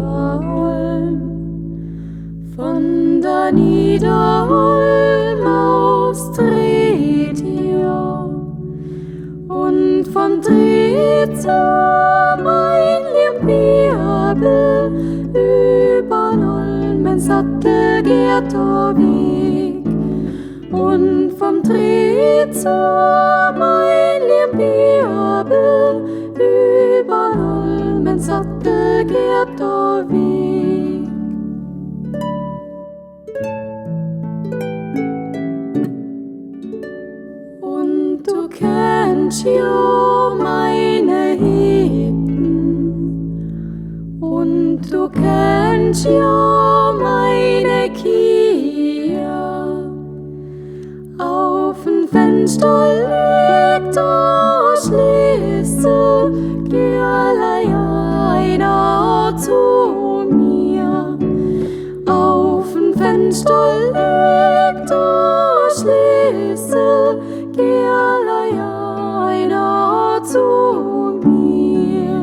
Niederholm, von der Niederholm aus Tretiau und von Trezau mein lieb Bärbel über Nolmen Sattel geht der Weg und vom Trezau mein lieb Bärbel über Nolmen Sattel geht der Weg. Und du kennst ja meine Hitten und du kennst ja meine Kia. Auf'n Fenster liegt der Schlüssel, geh allein einer zu mir. Auf'n Fenster liegt der Schlüssel, geh allein einer zu mir.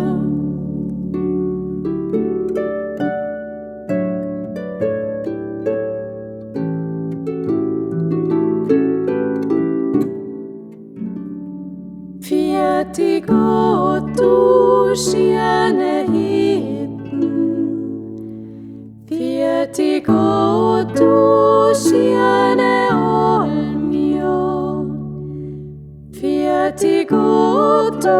Vierte Gott, du schöne Hitten, vierte Gott, du schöne Olmia, vierte Gott, du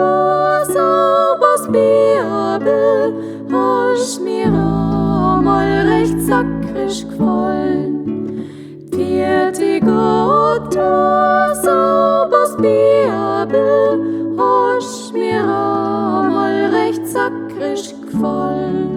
sauberes Bärbel, hast mir einmal recht sackrisch gefallen. Vierte Gott, du sauberes Bärbel, hast mir einmal recht sackrisch gefallen.